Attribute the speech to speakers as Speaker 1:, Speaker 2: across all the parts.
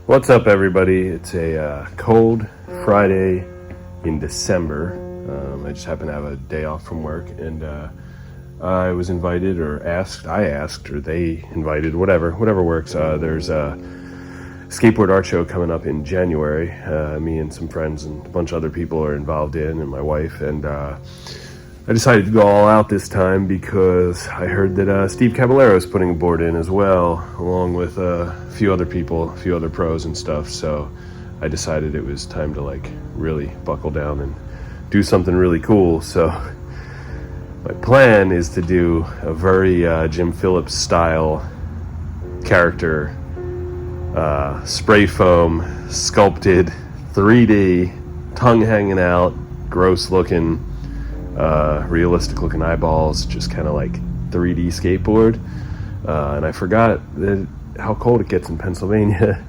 Speaker 1: What's up, everybody? It's a cold Friday in December. I just happened to have a day off from work, and I was invited, or I asked, or they invited, whatever works. There's a skateboard art show coming up in January. Me and some friends and a bunch of other people are involved in, and my wife, and I decided to go all out this time because I heard that Steve Caballero is putting a board in as well, along with a few other people, a few other pros and stuff. So I decided it was time to really buckle down and do something really cool. So my plan is to do a very Jim Phillips style character, spray foam, sculpted, 3D, tongue hanging out, gross looking, realistic looking eyeballs, just kind of like 3D skateboard. And I forgot how cold it gets in Pennsylvania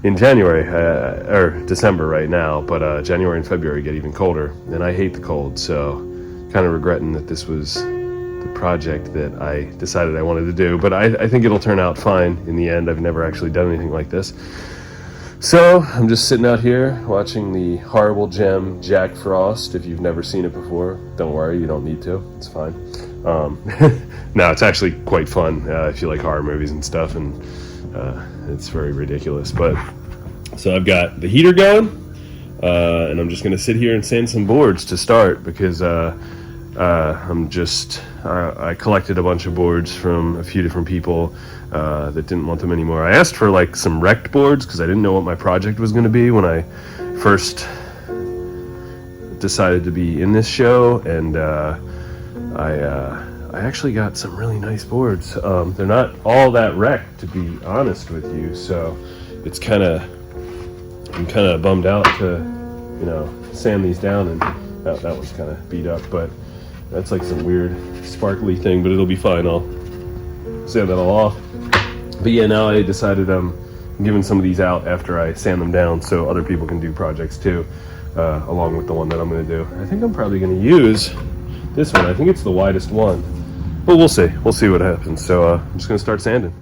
Speaker 1: in January, or December right now, but January and February get even colder, and I hate the cold, so kind of regretting that this was the project that I decided I wanted to do. But I think it'll turn out fine in the end. I've never actually done anything like this. So I'm just sitting out here watching the horrible gem Jack Frost. If you've never seen it before, don't worry, you don't need to. It's fine. No, it's actually quite fun if you like horror movies and stuff, and it's very ridiculous. But so I've got the heater going, and I'm just going to sit here and sand some boards to start, because I collected a bunch of boards from a few different people that didn't want them anymore. I asked for some wrecked boards because I didn't know what my project was going to be when I first decided to be in this show, and I actually got some really nice boards. They're not all that wrecked, to be honest with you, so I'm kind of bummed out to sand these down, and that one's kind of beat up, but that's like some weird sparkly thing, but it'll be fine. I'll sand that all off. But yeah, now I decided I'm giving some of these out after I sand them down so other people can do projects too, along with the one that I'm going to do. I think I'm probably going to use this one. I think it's the widest one, but we'll see. We'll see what happens. So I'm just going to start sanding.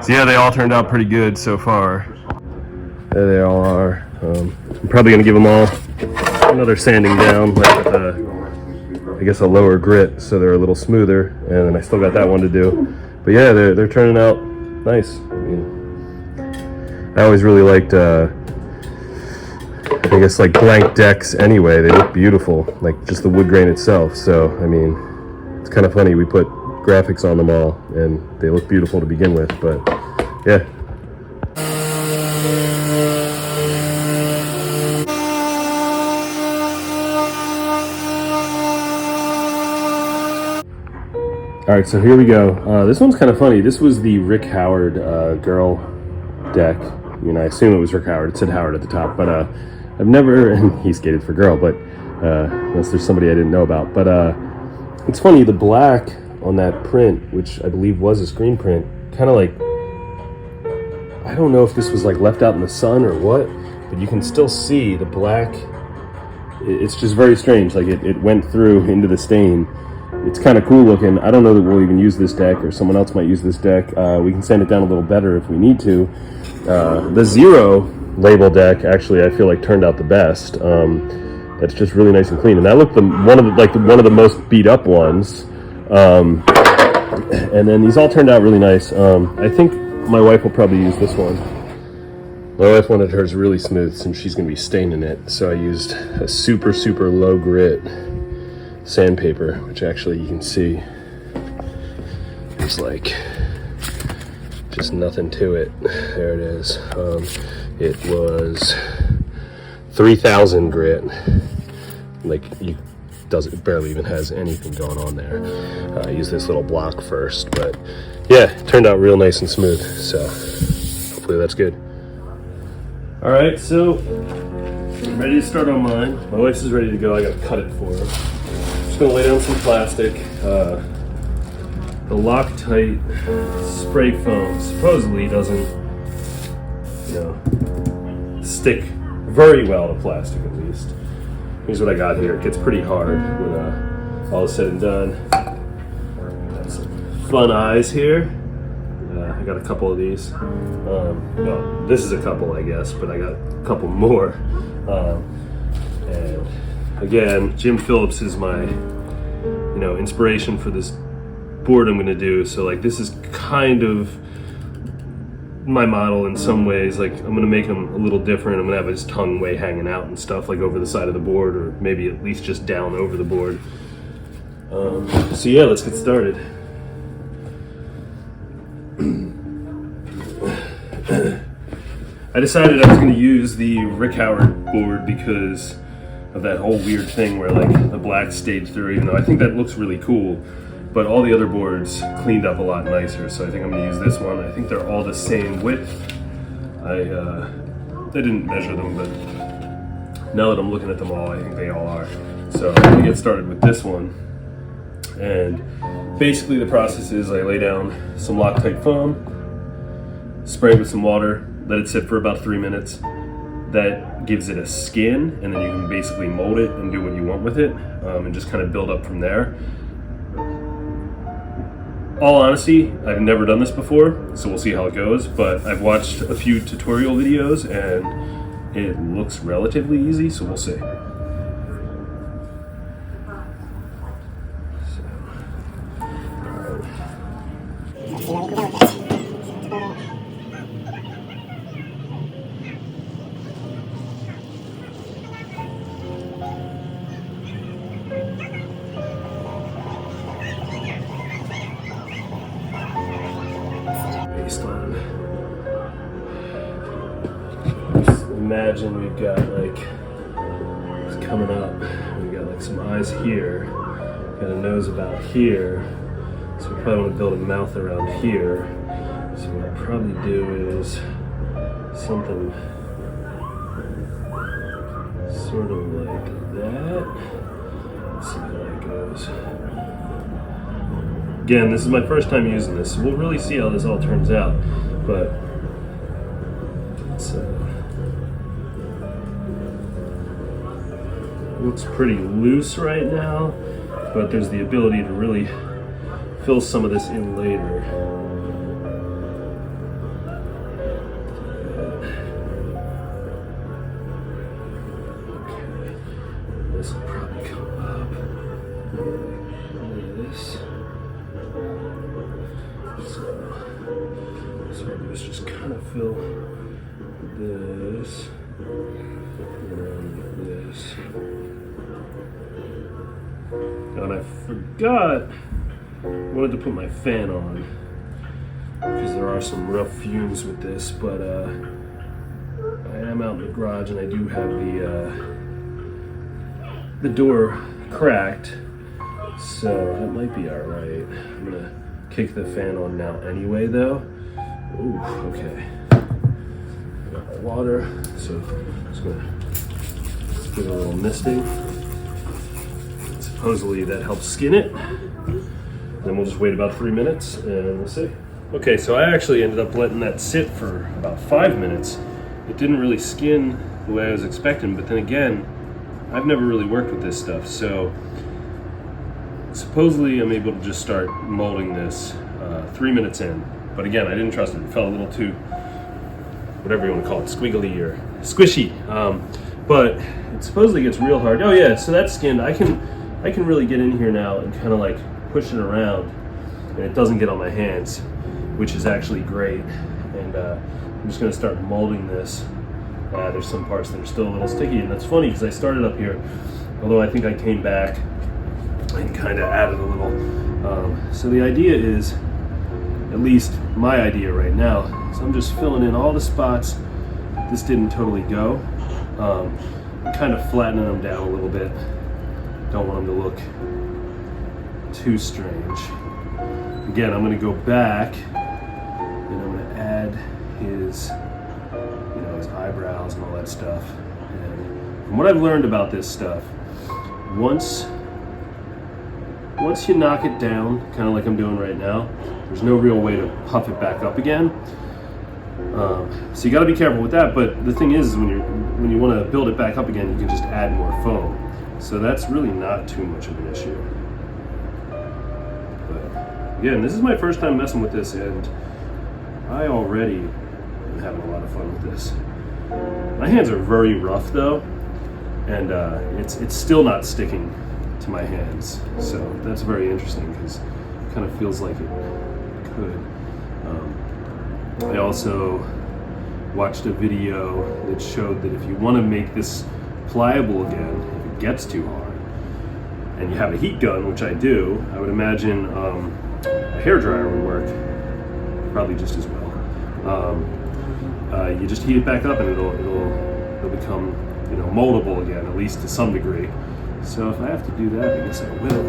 Speaker 1: So yeah, they all turned out pretty good so far. There they all are. I'm probably going to give them all another sanding down, with I guess a lower grit, so they're a little smoother. And then I still got that one to do. But yeah, they're turning out nice. I always really liked, blank decks anyway. They look beautiful, just the wood grain itself. So, it's kind of funny. We put graphics on them all, and they look beautiful to begin with, but yeah. All right, so here we go. This one's kind of funny. This was the Rick Howard girl deck. I assume it was Rick Howard. It said Howard at the top, but I've never, and he skated for girl, but unless there's somebody I didn't know about. But it's funny, the black on that print, which I believe was a screen print, kind of I don't know if this was left out in the sun or what, but you can still see the black. It's just very strange. It went through into the stain. It's kind of cool looking. I don't know that we'll even use this deck, or someone else might use this deck. We can sand it down a little better if we need to. The Zero label deck actually I feel turned out the best. That's just really nice and clean, and that looked one of the most beat up ones. And then these all turned out really nice. I think my wife will probably use this one. My wife wanted hers really smooth since she's going to be staining it, so I used a super low grit sandpaper, which actually you can see there's just nothing to it. There it is. It was 3000 grit. Like, you it barely even has anything going on there. I use this little block first, but yeah, it turned out real nice and smooth, so hopefully that's good. All right, so I'm ready to start on mine. My wife's is ready to go. I gotta cut it for her. Just gonna lay down some plastic. The Loctite spray foam supposedly doesn't, stick very well to plastic, at least. Here's what I got here. It gets pretty hard when all is said and done. Got some fun eyes here. I got a couple of these. Well, this is a couple, I guess, but I got a couple more. And again, Jim Phillips is my, inspiration for this board I'm gonna do. So like, this is kind of my model in some ways. Like, I'm gonna make him a little different. I'm gonna have his tongue way hanging out and stuff, like over the side of the board, or maybe at least just down over the board. So yeah, let's get started. I decided I was going to use the Rick Howard board because of that whole weird thing where like the black stayed through, even though I think that looks really cool, but all the other boards cleaned up a lot nicer, so I think I'm going to use this one. I think they're all the same width. I didn't measure them, but now that I'm looking at them all, I think they all are. So I'm going to get started with this one. And basically the process is I lay down some Loctite foam, spray it with some water, let it sit for about 3 minutes. That gives it a skin, and then you can basically mold it and do what you want with it, and just kind of build up from there. All honesty, I've never done this before, so we'll see how it goes, but I've watched a few tutorial videos and it looks relatively easy, so we'll see. Baseline. Just imagine we've got like, it's coming up, we got like some eyes here, got a nose about here, so we probably want to build a mouth around here. So what I'll probably do is something sort of like that. Let's see how that goes. Again, this is my first time using this, so we'll really see how this all turns out. But it's looks pretty loose right now, but there's the ability to really fill some of this in later. Okay, this will probably come up like this. So what I do is just kind of fill this and this. And I forgot I wanted to put my fan on because there are some rough fumes with this, but I am out in the garage and I do have the door cracked, so that might be alright. I'm gonna kick the fan on now anyway though. Ooh, okay. Got my water, so I'm just gonna give it a little misting. Supposedly that helps skin it. Then we'll just wait about 3 minutes and we'll see. Okay, so I actually ended up letting that sit for about 5 minutes. It didn't really skin the way I was expecting, but then again, I've never really worked with this stuff, so supposedly I'm able to just start molding this 3 minutes in. But again, I didn't trust it. It felt a little too, whatever you want to call it, squiggly or squishy. But it supposedly gets real hard. Oh yeah, so that's skinned. I can really get in here now and kind of like push it around, and it doesn't get on my hands, which is actually great. And I'm just gonna start molding this. There's some parts that are still a little sticky, and that's funny because I started up here, although I think I came back and kind of added a little. So the idea is, at least my idea right now, so I'm just filling in all the spots this didn't totally go. kind of flattening them down a little bit. Don't want them to look too strange. Again, I'm going to go back and I'm going to add his, his eyebrows and all that stuff. And from what I've learned about this stuff, once you knock it down, kind of like I'm doing right now, there's no real way to puff it back up again. So you got to be careful with that. But the thing is, when you want to build it back up again, you can just add more foam. So that's really not too much of an issue. But again, this is my first time messing with this, and I already am having a lot of fun with this. My hands are very rough though, and it's still not sticking to my hands. So that's very interesting because it kind of feels like it could. I also watched a video that showed that if you want to make this pliable again, if it gets too hard, and you have a heat gun, which I do, I would imagine a hairdryer would work probably just as well. You just heat it back up and it'll become moldable again, at least to some degree. So if I have to do that, I guess I will.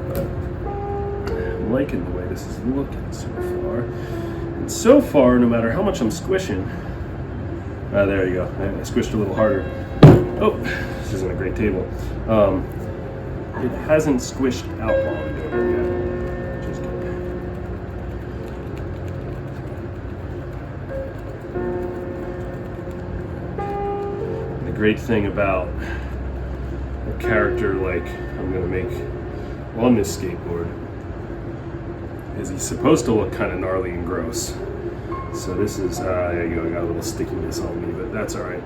Speaker 1: But I'm liking the way this is looking so far. And so far, no matter how much I'm squishing, there you go. I squished a little harder. Oh, this isn't a great table. It hasn't squished out while I'm doing it yet, which is good. The great thing about a character like I'm going to make on this skateboard is he's supposed to look kind of gnarly and gross. So this is, there you go, I got a little stickiness on me, but that's all right.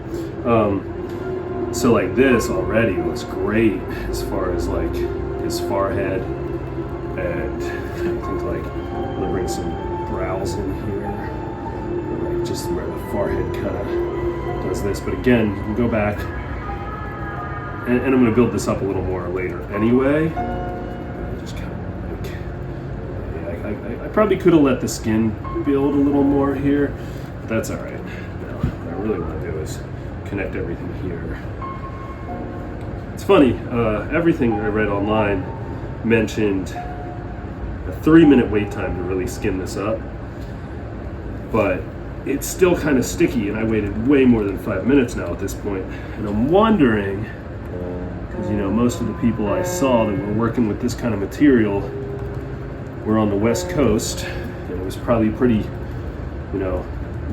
Speaker 1: So like this already looks great as far as like his forehead, and I think like I'm gonna bring some brows in here, like just where the forehead kind of does this. But again, you can go back, and I'm gonna build this up a little more later anyway. Just kind of like, I probably could have let the skin build a little more here, but that's all right. Now, what I really want to do is connect everything here. It's funny, everything I read online mentioned a 3-minute wait time to really skin this up, but it's still kind of sticky, and I waited way more than 5 minutes now at this point. And I'm wondering, because most of the people I saw that were working with this kind of material were on the West Coast, and it was probably pretty,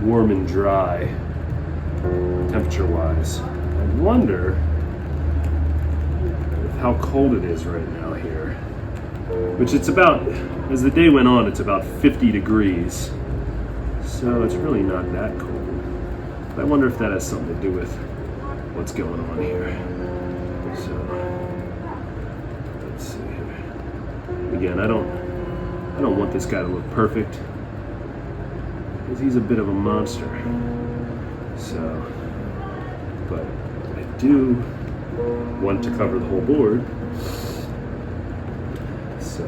Speaker 1: warm and dry temperature-wise. I wonder how cold it is right now here, which it's about, as the day went on, it's about 50 degrees. So it's really not that cold. But I wonder if that has something to do with what's going on here. So let's see here. Again, I don't want this guy to look perfect, because he's a bit of a monster. So, but I do want to cover the whole board. So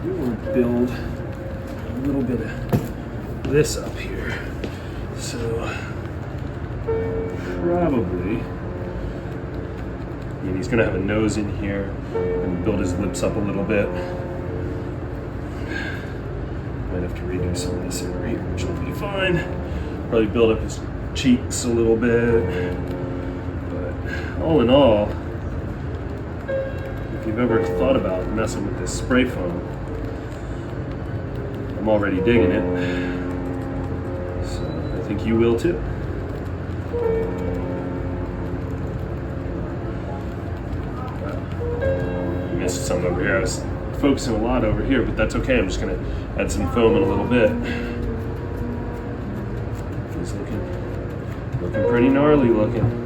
Speaker 1: we want to build a little bit of this up here. So probably, and he's going to have a nose in here and build his lips up a little bit. Might have to redo some of this over here, which will be fine. Probably build up his cheeks a little bit. But all in all, if you've ever thought about messing with this spray foam, I'm already digging it. So I think you will too. Missed some over here. I was focusing a lot over here, but that's okay. I'm just going to add some foam in a little bit. He's looking pretty gnarly looking.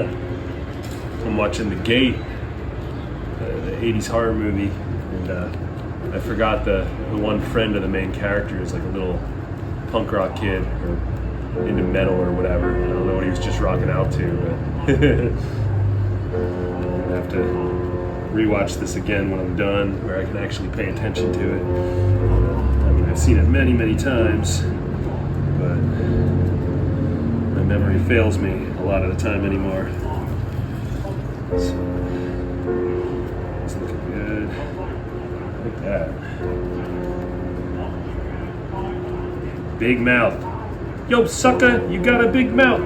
Speaker 1: I'm watching The Gate, the 80s horror movie, and I forgot the one friend of the main character is like a little punk rock kid or into metal or whatever. I don't know what he was just rocking out to, but I have to rewatch this again when I'm done, where I can actually pay attention to it. I mean, I've seen it many, many times, but my memory fails me a lot of the time anymore. So, it's looking good. Look at that. Big mouth. Yo, sucker, you got a big mouth.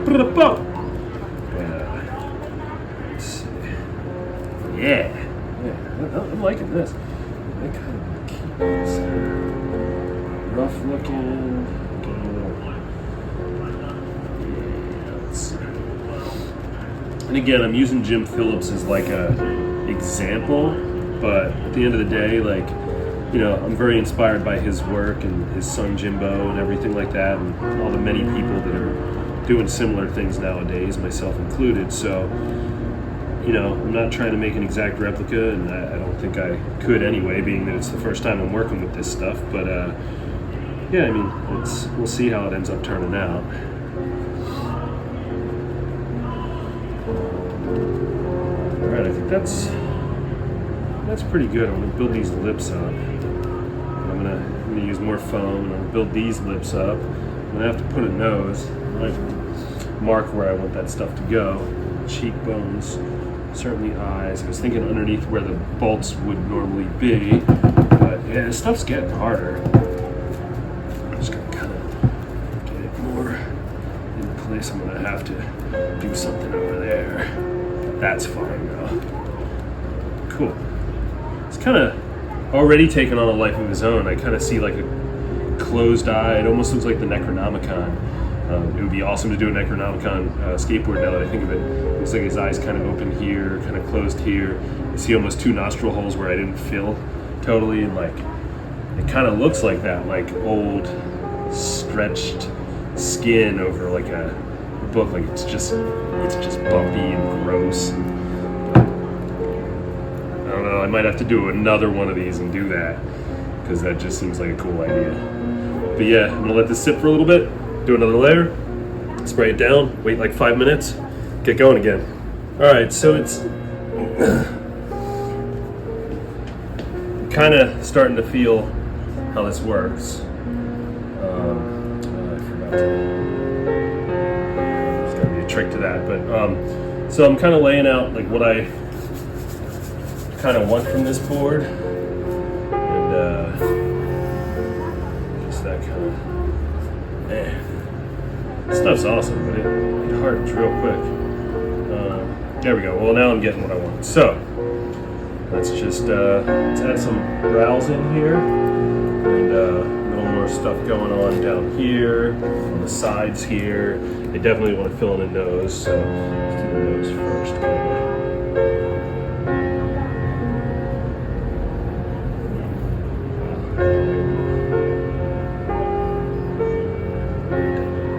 Speaker 1: Let's see. Yeah. I'm liking this. I kind of keep this rough looking. Let's see. And again, I'm using Jim Phillips as like a example, but at the end of the day, like, you know, I'm very inspired by his work and his son Jimbo and everything like that, and all the many people that are doing similar things nowadays, myself included. So, you know, I'm not trying to make an exact replica, and I don't think I could anyway, being that it's the first time I'm working with this stuff. But yeah, I mean, we'll see how it ends up turning out. All right, I think that's pretty good. I'm gonna build these lips up. I'm gonna use more foam, and I'm gonna build these lips up. I'm gonna have to put a nose. I might mark where I want that stuff to go. Cheekbones, certainly eyes. I was thinking underneath where the bolts would normally be, but yeah, this stuff's getting harder. I'm just gonna kind of get it more in place. I'm gonna have to do something over there. That's fine though. Cool. It's kind of already taken on a life of his own. I kind of see like a closed eye. It almost looks like the Necronomicon. It would be awesome to do a Necronomicon skateboard now that I think of it. It looks like his eyes kind of open here, kind of closed here. I see almost 2 nostril holes where I didn't fill totally, and like it kind of looks like that, like old stretched skin over like a book. Like it's just bumpy and gross. I don't know. I might have to do another one of these and do that, because that just seems like a cool idea. But yeah, I'm gonna let this sit for a little bit. Do another layer, spray it down, wait like 5 minutes, get going again. All right, so it's kind of starting to feel how this works. I forgot to, there's gotta be a trick to that, but so I'm kind of laying out like what I kind of want from this board, and just that kind of, This stuff's awesome, but it hardens real quick. There we go. Well, now I'm getting what I want. So let's just let's add some brows in here, and a little more stuff going on down here on the sides here. I definitely want to fill in a nose, so let's do the nose first.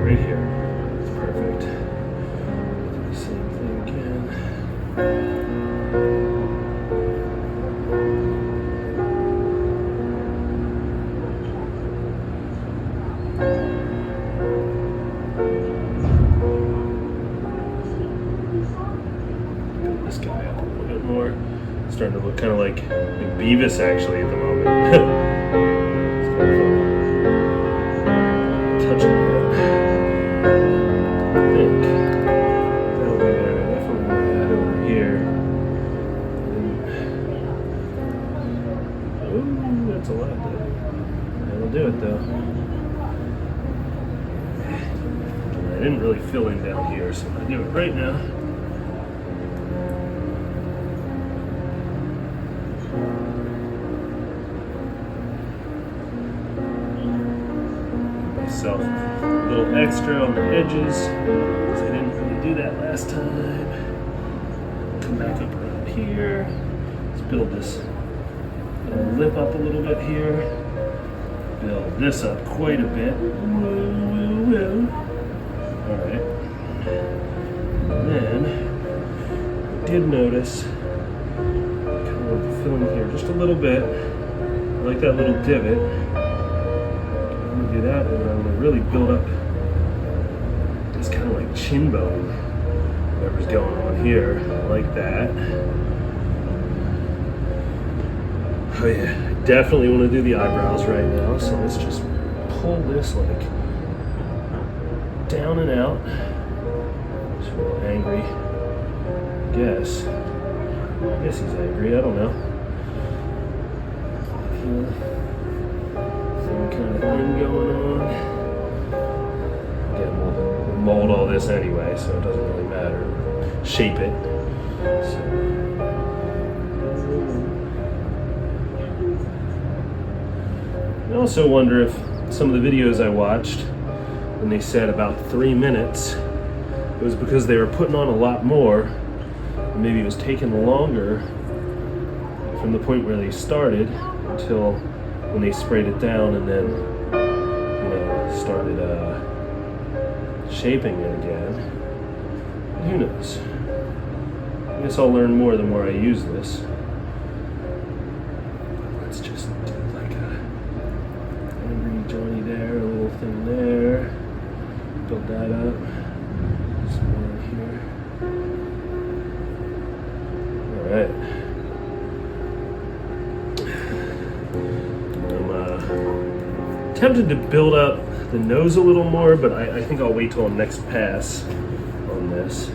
Speaker 1: Right here. It's perfect. Do the same thing again. Build this guy up a little bit more. It's starting to look kind of like Beavis actually at the moment. It's kind of fun. Touching that. I think that'll be there. I definitely want to add over here. Oh, that's a lot there. That'll do it though. I didn't really fill in down here, so I'm going to do it right now. Myself a little extra on the edges, because I didn't really do that last time. Come back up around here. Let's build this little lip up a little bit here. Build this up quite a bit. Whoa, whoa, whoa. Alright. And then did notice kind of filling here just a little bit. I like that little divot. I'm gonna do that, and I'm gonna really build up this kind of like chin bone, whatever's going on here, like that. Oh yeah, definitely want to do the eyebrows right now, so let's just pull this like down and out. Just a little angry, I guess he's angry, I don't know. Some kind of thing going on. Again, we'll mold all this anyway, so it doesn't really matter. Shape it. So. I also wonder if some of the videos I watched, when they said about 3 minutes, it was because they were putting on a lot more. Maybe it was taking longer from the point where they started until when they sprayed it down and then, started shaping it again. But who knows? I guess I'll learn more the more I use this. Let's just do like a angry Johnny there, a little thing there. Build that up. Some more here. Alright. I'm tempted to build up the nose a little more, but I think I'll wait till the next pass on this.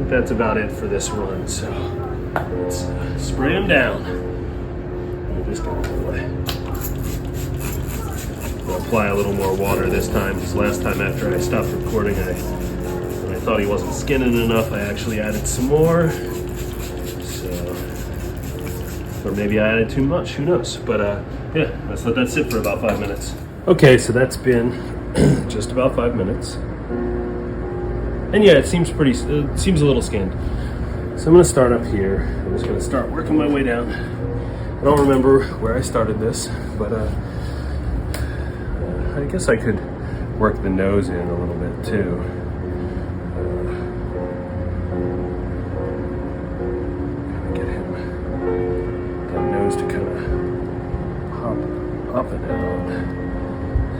Speaker 1: That's about it for this run, so let's spray them down. Move this guy out of the way. I'll apply a little more water this time, because last time after I stopped recording, when I thought he wasn't skinning enough, I actually added some more. So, or maybe I added too much, who knows? But yeah, let's let that sit for about 5 minutes. Okay, so that's been just about 5 minutes. And yeah, it seems a little skinned. So I'm gonna start up here. I'm just gonna start working my way down. I don't remember where I started this, but I guess I could work the nose in a little bit too. Get him, that nose to kind of hop up and down.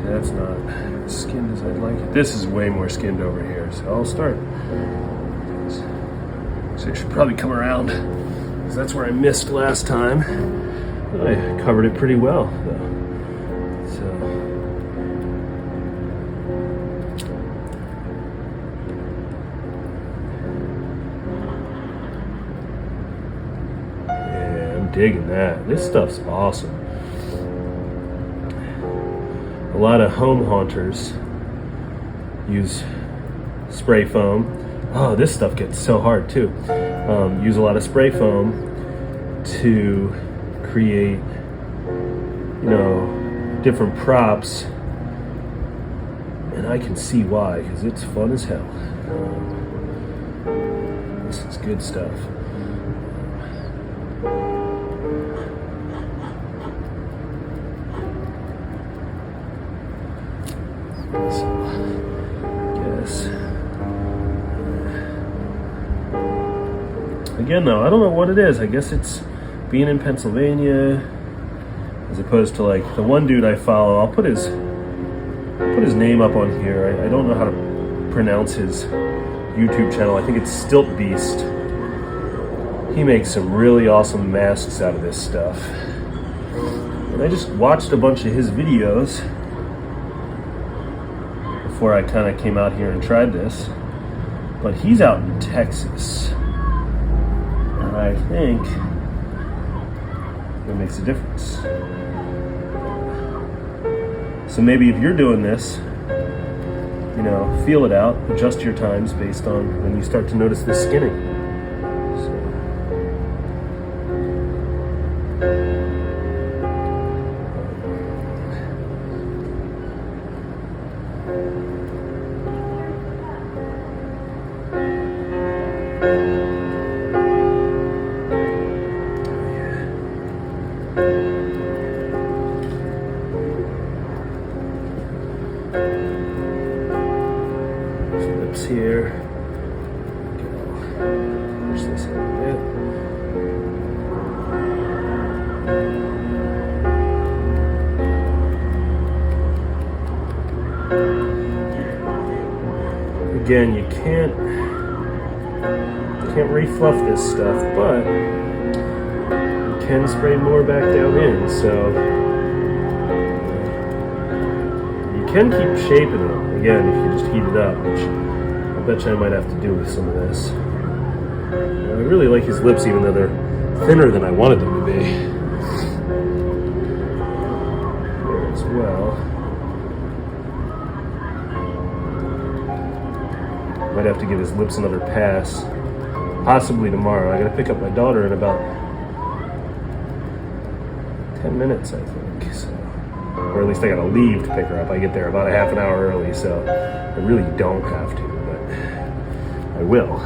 Speaker 1: That's not as skinned as I'd like it. This is way more skinned over here, so I'll start. So I should probably come around, because that's where I missed last time. I covered it pretty well, though. So. Yeah, I'm digging that. This stuff's awesome. A lot of home haunters use spray foam. Oh, this stuff gets so hard too. Use a lot of spray foam to create, different props. And I can see why, because it's fun as hell. This is good stuff. Again, though, I don't know what it is. I guess it's being in Pennsylvania, as opposed to like the one dude I follow. I'll put his name up on here. I don't know how to pronounce his YouTube channel. I think it's Stilt Beast. He makes some really awesome masks out of this stuff. And I just watched a bunch of his videos before I kind of came out here and tried this. But he's out in Texas. I think it makes a difference. So maybe if you're doing this, feel it out, adjust your times based on when you start to notice the skinning. Lips here. Push this in a bit. Again, you can't refluff this stuff, but you can spray more back down in, so you can keep shaping them. Again, if you just heat it up, which I bet you I might have to do with some of this. I really like his lips, even though they're thinner than I wanted them to be. There as well. Might have to give his lips another pass, possibly tomorrow. I gotta pick up my daughter in about 10 minutes, I think. So, or at least I gotta leave to pick her up. I get there about a half an hour early, so I really don't have to, but I will.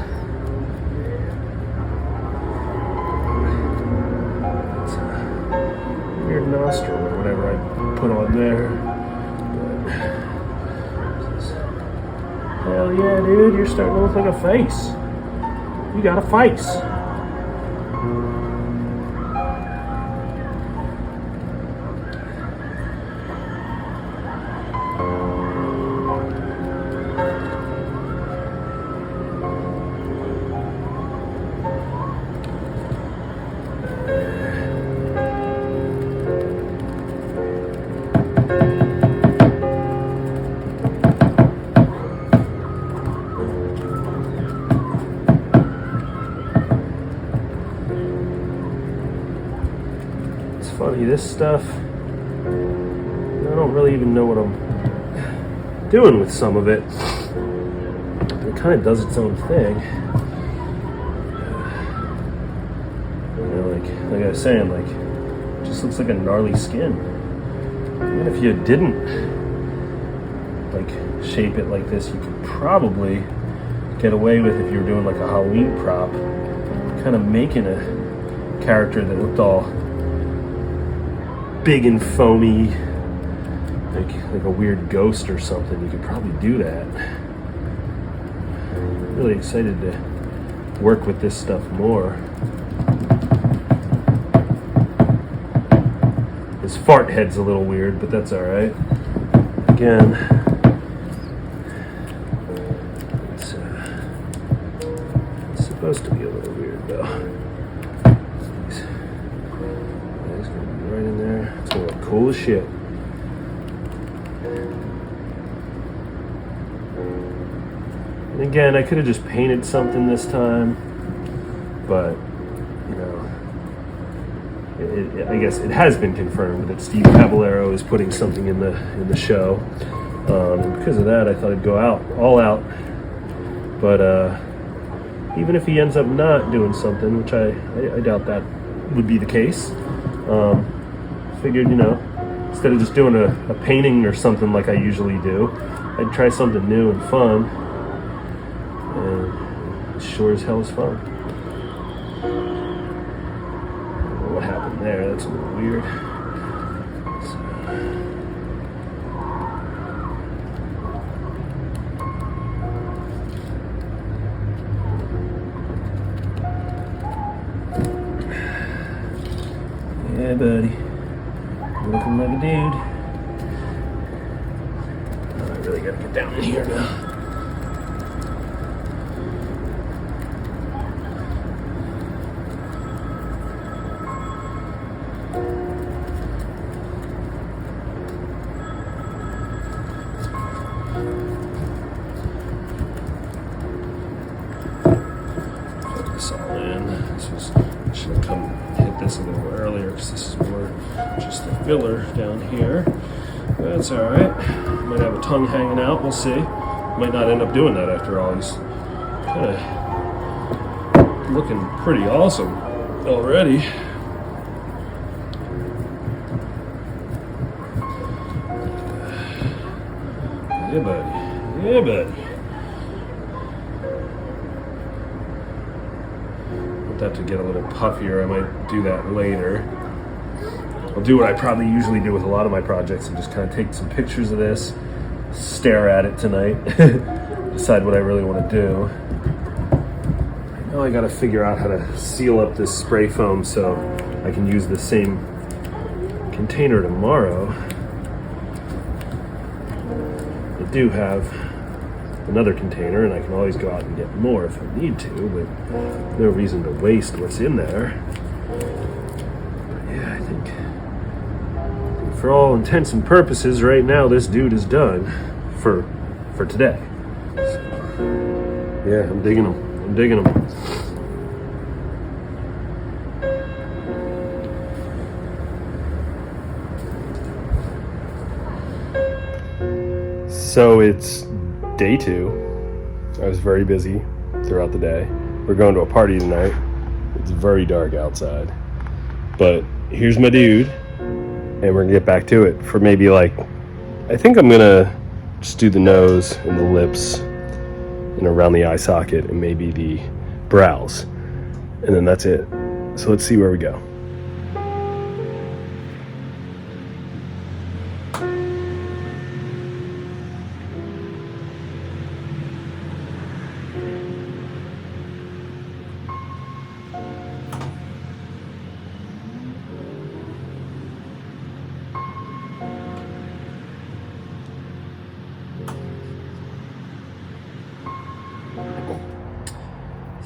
Speaker 1: It's a weird nostril or whatever I put on there. Hell yeah, dude, you're starting to look like a face. You got a face. Funny, this stuff, I don't really even know what I'm doing with some of it. It kind of does its own thing. You know, like I was saying, like, it just looks like a gnarly skin. Even if you didn't like shape it like this, you could probably get away with, if you were doing like a Halloween prop, kind of making a character that looked all big and foamy, like a weird ghost or something. You could probably do that. I'm really excited to work with this stuff more. His fart head's a little weird, but that's all right. Again, it's supposed to be a little weird though. Right in there. It's gonna look cool as shit. And again, I could have just painted something this time, but you know, I guess it has been confirmed that Steve Caballero is putting something in the show, and because of that, I thought I'd go all out. But even if he ends up not doing something, which I doubt that would be the case. Figured, you know, instead of just doing a painting or something like I usually do, I'd try something new and fun. And it sure as hell is fun. I don't know what happened there. That's a little weird. Yeah, buddy. Looking like a dude. I really gotta get down in here now. Put this all in. I should have come hit this a little earlier because this is more just a filler down here. But that's all right. Might have a tongue hanging out. We'll see. Might not end up doing that after all. He's kind of looking pretty awesome already. Yeah, buddy. Yeah, buddy. Want that to get a little puffier. I might do that later. I'll do what I probably usually do with a lot of my projects and just kind of take some pictures of this, stare at it tonight, decide what I really want to do. Now I gotta figure out how to seal up this spray foam so I can use the same container tomorrow. I do have another container and I can always go out and get more if I need to, but no reason to waste what's in there. But yeah, I think for all intents and purposes right now this dude is done for today. So, yeah, I'm digging him. So it's day 2. I was very busy throughout the day. We're going to a party tonight. It's very dark outside. But here's my dude, and we're gonna get back to it for maybe I think I'm gonna just do the nose and the lips and around the eye socket and maybe the brows. And then that's it. So let's see where we go.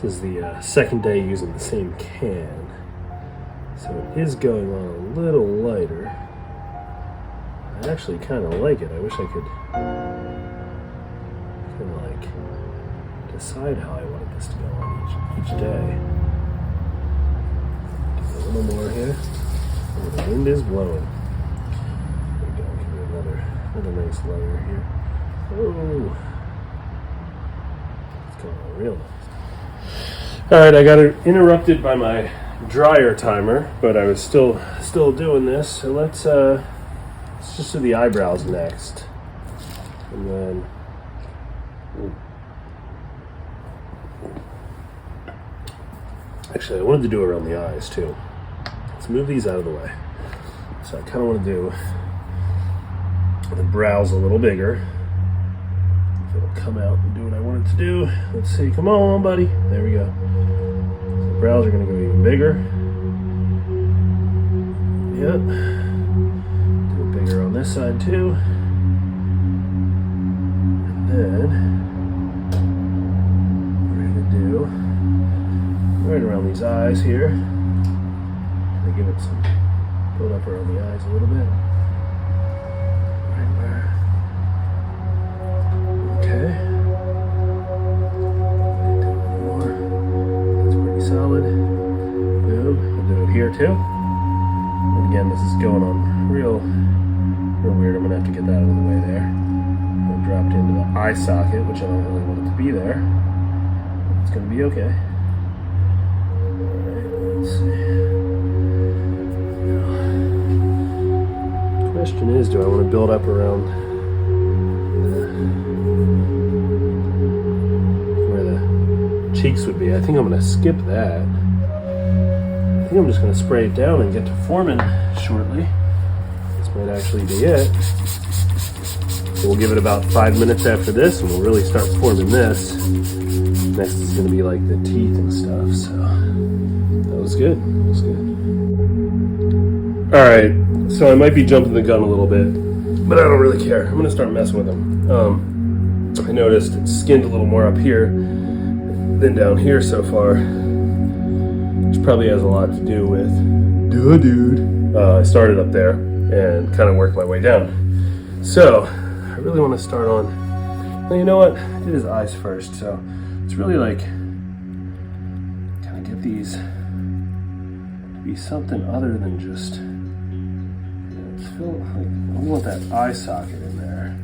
Speaker 1: This is the second day using the same can, so it is going on a little lighter. I actually kind of like it. I wish I could kind of decide how I want this to go on each day. Give it a little more here. Oh, the wind is blowing. There we go. Give it another nice layer here. Oh, it's going on real nice. All right, I got interrupted by my dryer timer, but I was still doing this. So let's just do the eyebrows next, and then actually I wanted to do around the eyes too. Let's move these out of the way. So I kind of want to do the brows a little bigger. If it'll come out and do what I want it to do. Let's see. Come on, buddy. There we go. So the brows are going to go even bigger. Yep. Do it bigger on this side too. And then we're going to do right around these eyes here. Kind of give it some build up around the eyes a little bit. Right there. Okay. Do one more. That's pretty solid. Boom. We'll do it here too. And again, this is going on real weird. I'm gonna have to get that out of the way there. It dropped into the eye socket, which I don't really want it to be there. It's gonna be okay. Alright, let's see. The question is, do I want to build up around where the cheeks would be? I think I'm gonna skip that. I think I'm just gonna spray it down and get to forming shortly. This might actually be it. So we'll give it about 5 minutes after this and we'll really start forming this. Next is gonna be like the teeth and stuff, so that was good. Alright, so I might be jumping the gun a little bit, but I don't really care. I'm gonna start messing with them. I noticed it's skinned a little more up here than down here so far, which probably has a lot to do with, I started up there and kind of worked my way down. So, I really want to start on, well, you know what? I did his eyes first, so it's really like, kind of get these to be something other than just, I want that eye socket in there.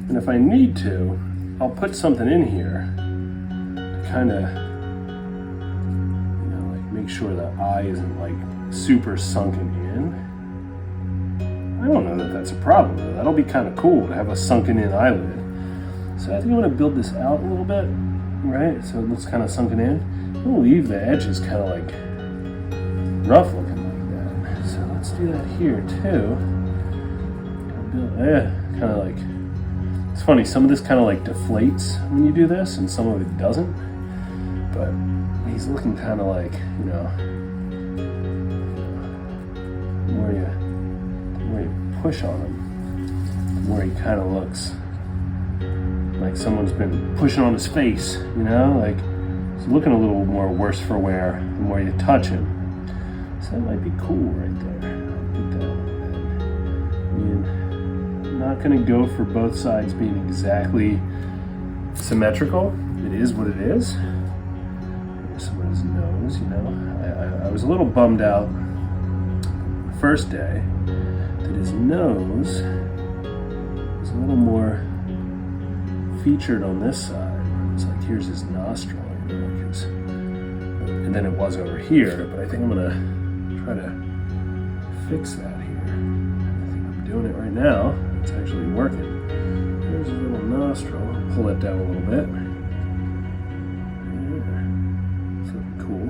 Speaker 1: And if I need to, I'll put something in here to kind of, make sure the eye isn't like super sunken in. I don't know that that's a problem though. That'll be kind of cool to have a sunken in eyelid. So I think I'm going to build this out a little bit, right? So it looks kind of sunken in. I'm going to leave the edges kind of like rough looking like that. So let's do that here too. Kind of like It's funny, some of this kind of like deflates when you do this, and some of it doesn't. But he's looking kind of like, you know, the more you push on him, the more he kind of looks like someone's been pushing on his face, you know, like he's looking a little more worse for wear the more you touch him. So that might be cool right there. I'll put that on there. I mean, I'm not gonna go for both sides being exactly symmetrical. It is what it is. Here's some of his nose, you know. I was a little bummed out the first day that his nose was a little more featured on this side. It's like, here's his nostril, you know, and then it was over here, but I think I'm gonna try to fix that here. I think I'm doing it right now. It's actually working. There's a little nostril. I'll pull that down a little bit. Yeah. It's looking cool.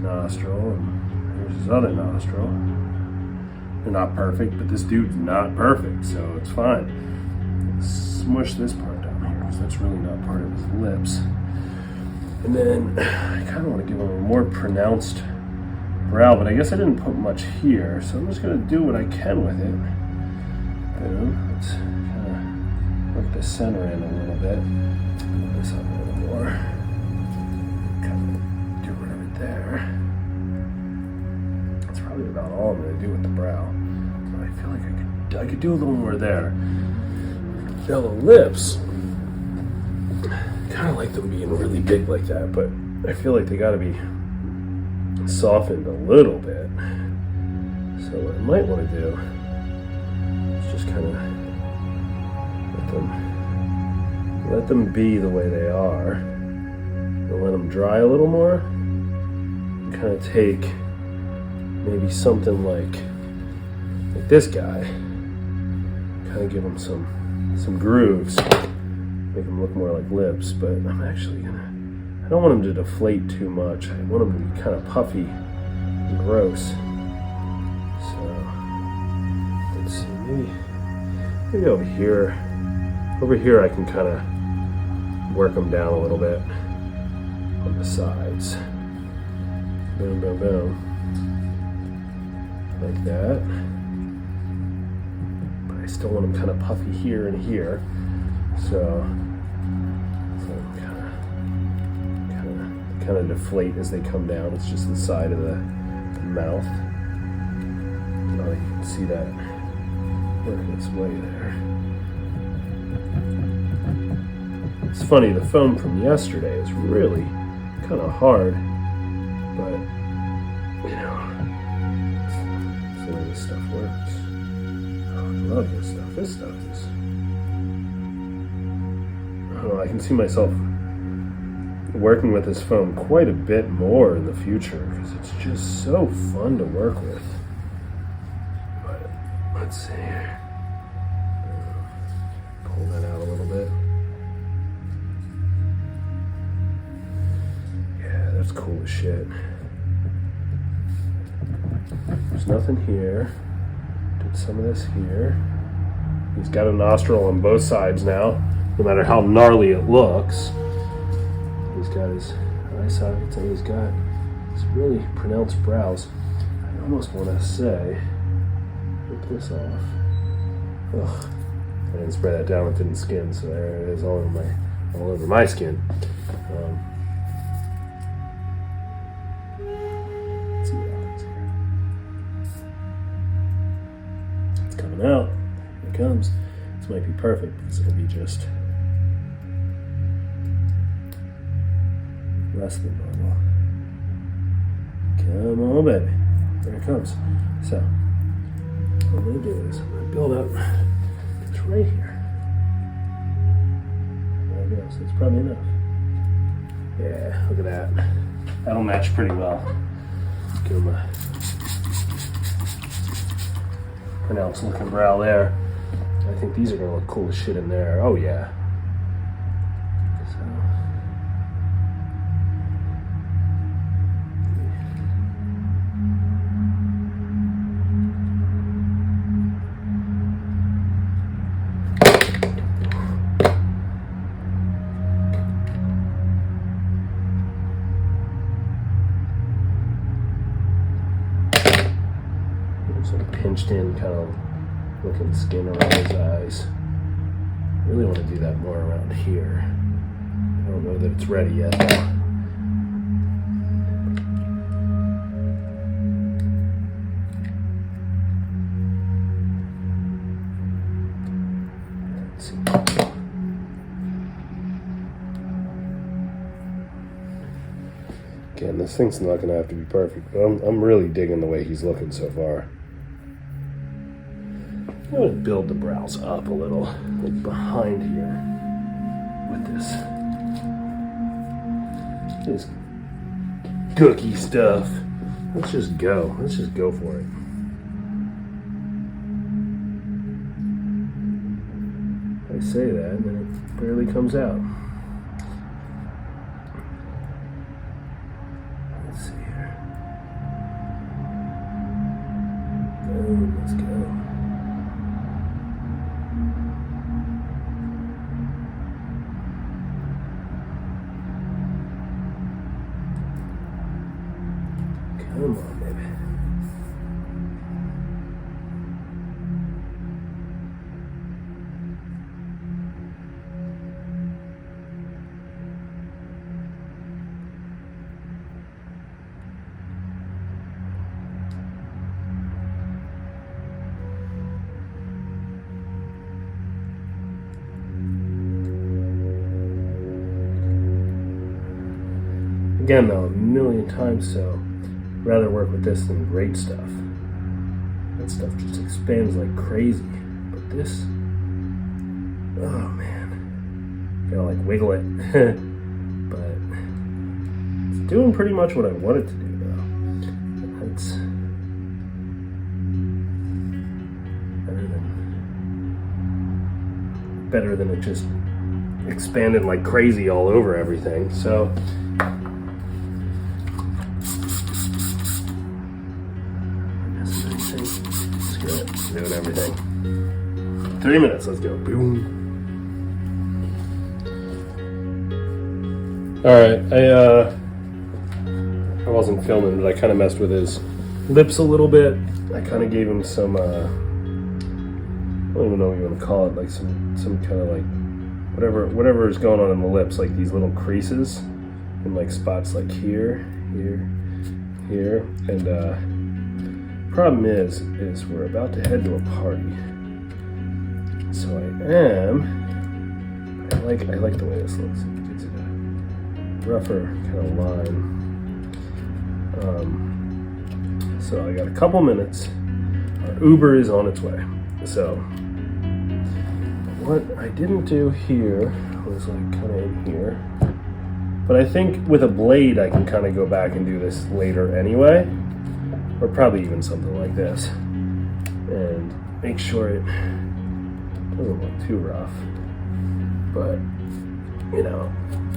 Speaker 1: Nostril, and here's his other nostril. They're not perfect, but this dude's not perfect, so it's fine. Smush this part down here, because that's really not part of his lips. And then I kind of want to give him a more pronounced brow, but I guess I didn't put much here, so I'm just going to do what I can with it. Boom. Let's kind of work the center in a little bit. Move this up a little more. There. That's probably about all I'm going to do with the brow. But I feel like I could do a little more there. Now the lips, kind of like them being really big like that, but I feel like they got to be softened a little bit. So what I might want to do is just kind of let them be the way they are, and let them dry a little more. Kind of take maybe something like this guy, kind of give him some grooves, make him look more like lips, but I'm actually I don't want him to deflate too much. I want him to be kind of puffy and gross. So let's see, maybe over here I can kind of work him down a little bit on the sides. Boom, boom, boom. Like that. But I still want them kind of puffy here and here. So kind of deflate as they come down. It's just the side of the mouth. Now you can see that working its way there. It's funny, the foam from yesterday is really kind of hard. But, you know, that's the way this stuff works. Oh, I love this stuff. This stuff is, I don't know, I can see myself working with this foam quite a bit more in the future because it's just so fun to work with. But, let's see here. Pull that out a little bit. Yeah, that's cool as shit. There's nothing here. Did some of this here. He's got a nostril on both sides now, no matter how gnarly it looks. He's got his eye sockets and he's got this really pronounced brows. I almost want to say, rip this off. Ugh. I didn't spray that down with thin skin, so there it is all over my skin. Let's see what happens here. It's coming out. Here it comes. This might be perfect because it'll be just less than normal. Come on, baby. There it comes. So, what I'm going to do is I'm going to build up this right here. There it goes. That's probably enough. Yeah, look at that. That'll match pretty well. Give him a pronounced looking brow there. I think these are gonna look cool as shit in there. Oh yeah. So. Sort of pinched in, kind of looking skin around his eyes. I really want to do that more around here. I don't know that it's ready yet though. Let's see. Again, this thing's not going to have to be perfect, but I'm really digging the way he's looking so far. I'm going to build the brows up a little, like behind here, with this cookie stuff. Let's just go. Let's just go for it. I say that, and then it barely comes out. Let's see here. Boom, let's go. Come on, baby. Again, though, a million times so. Rather work with this than great stuff. That stuff just expands like crazy. But this, oh man, gotta like wiggle it. But it's doing pretty much what I want it to do though. That's better than it just expanded like crazy all over everything. So doing everything. 3 minutes, let's go. Boom. Alright, I wasn't filming, but I kind of messed with his lips a little bit. I kind of gave him some, I don't even know what you want to call it, like some kind of like, whatever is going on in the lips, like these little creases, and like spots like here, and problem is we're about to head to a party. So I like the way this looks. It gets it a rougher kind of line. So I got a couple minutes. Our Uber is on its way. So what I didn't do here was like kind of in here. But I think with a blade I can kind of go back and do this later anyway. Or probably even something like this, and make sure it doesn't look too rough. But you know,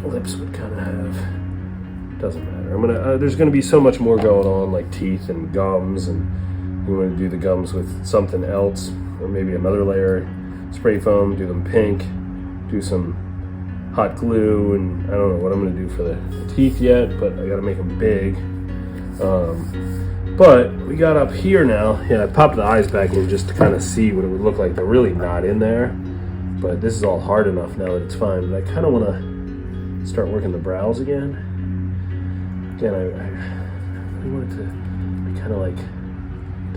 Speaker 1: lips would kind of have. Doesn't matter. There's gonna be so much more going on, like teeth and gums, and you want to do the gums with something else, or maybe another layer, spray foam. Do them pink. Do some hot glue, and I don't know what I'm gonna do for the teeth yet, but I gotta make them big. But we got up here now. Yeah, I popped the eyes back in just to kind of see what it would look like. They're really not in there, but this is all hard enough now that it's fine. But I kind of want to start working the brows again. Again, I really want it to be kind of like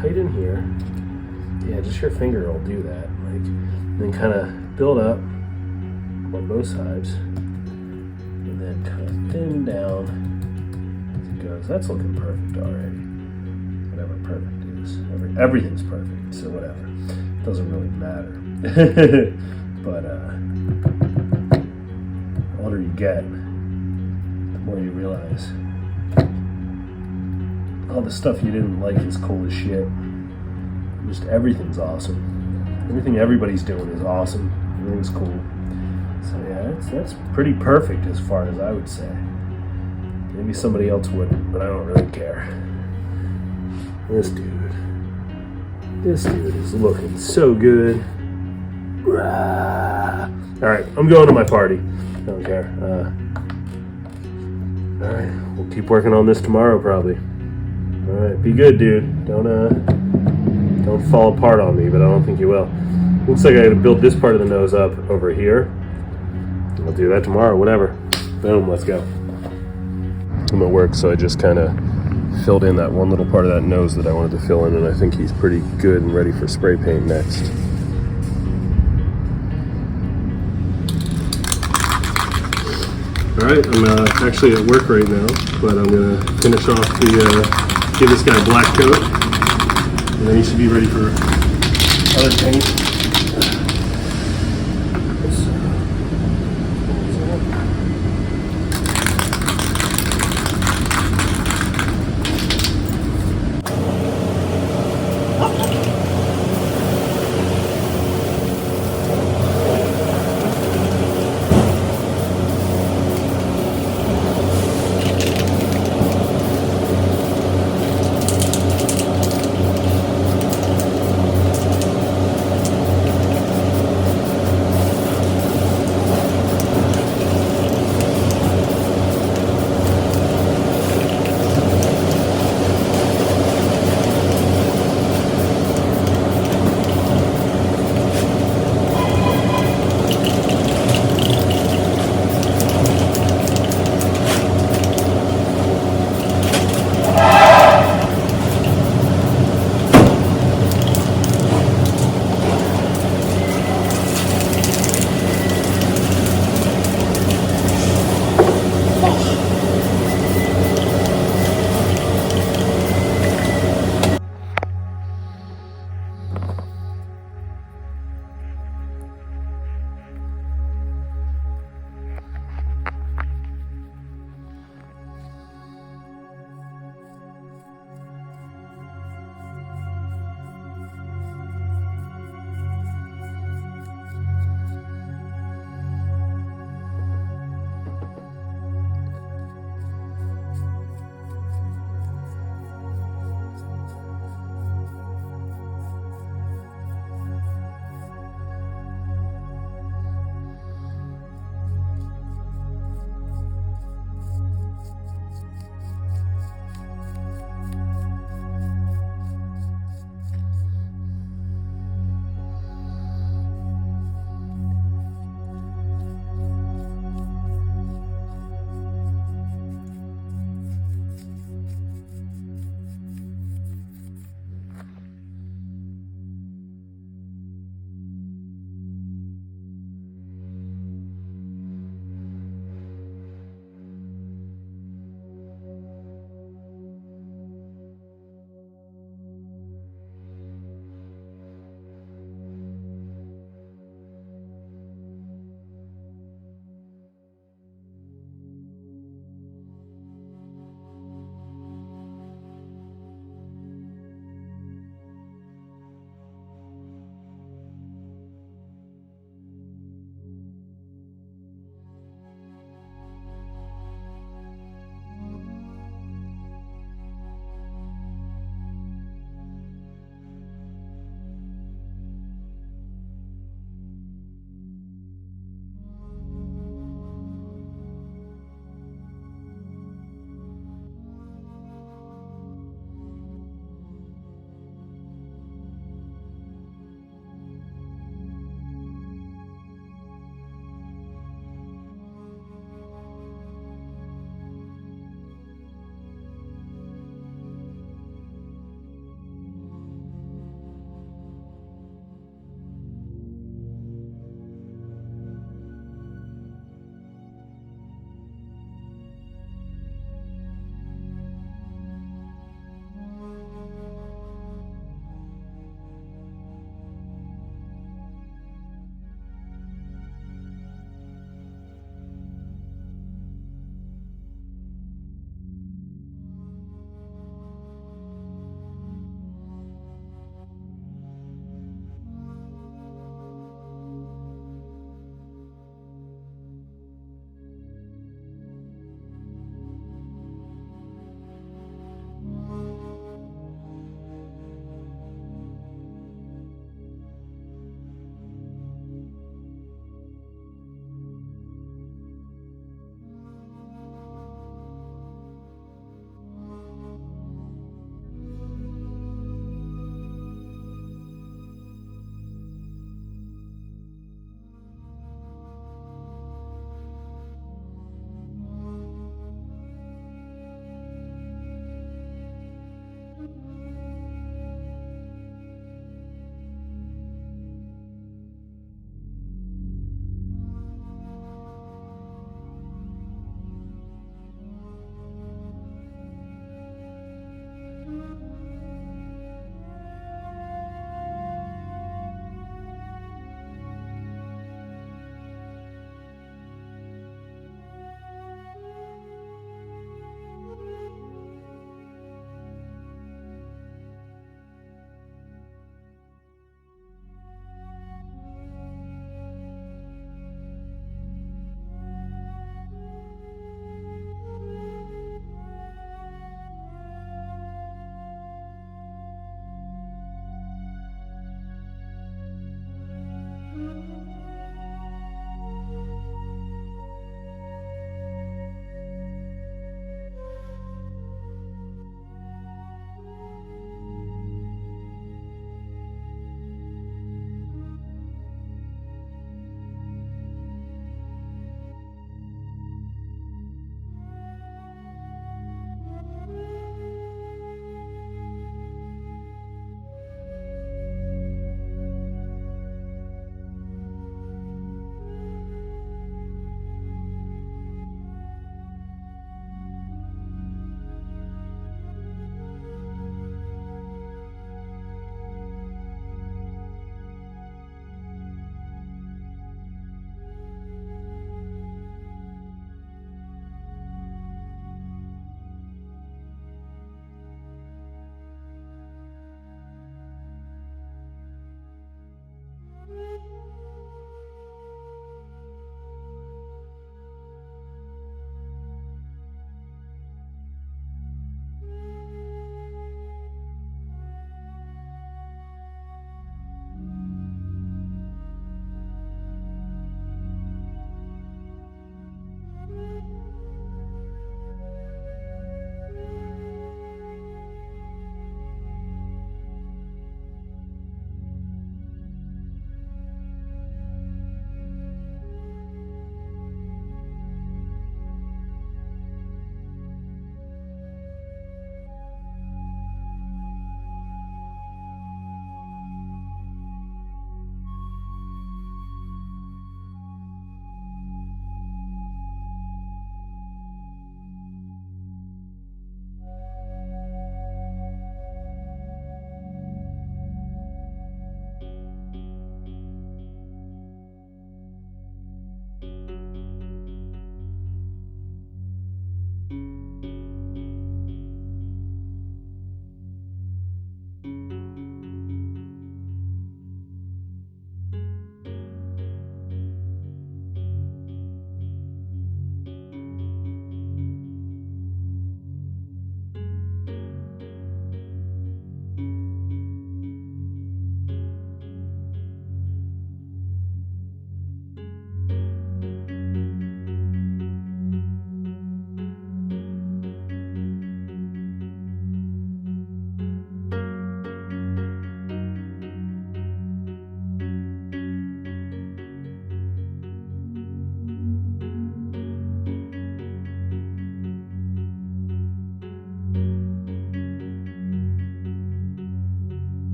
Speaker 1: tight in here. Yeah, just your finger will do that. Like, and then kind of build up on both sides, and then kind of thin down as it goes. That's looking perfect already. Whatever perfect is. Everything's perfect, so whatever. It doesn't really matter. But the older you get, the more you realize all the stuff you didn't like is cool as shit. Just everything's awesome. Everything everybody's doing is awesome. Everything's cool. So yeah, that's pretty perfect as far as I would say. Maybe somebody else wouldn't, but I don't really care. This dude is looking so good. Alright, I'm going to my party. I don't care. Alright, we'll keep working on this tomorrow probably. Alright, be good, dude. Don't fall apart on me, but I don't think you will. Looks like I gotta build this part of the nose up over here. I'll do that tomorrow, whatever. Boom, let's go. I'm at work, so I just kind of filled in that one little part of that nose that I wanted to fill in, and I think he's pretty good and ready for spray paint next. Alright, I'm actually at work right now, but I'm going to finish off give this guy a black coat, and then he should be ready for other paint.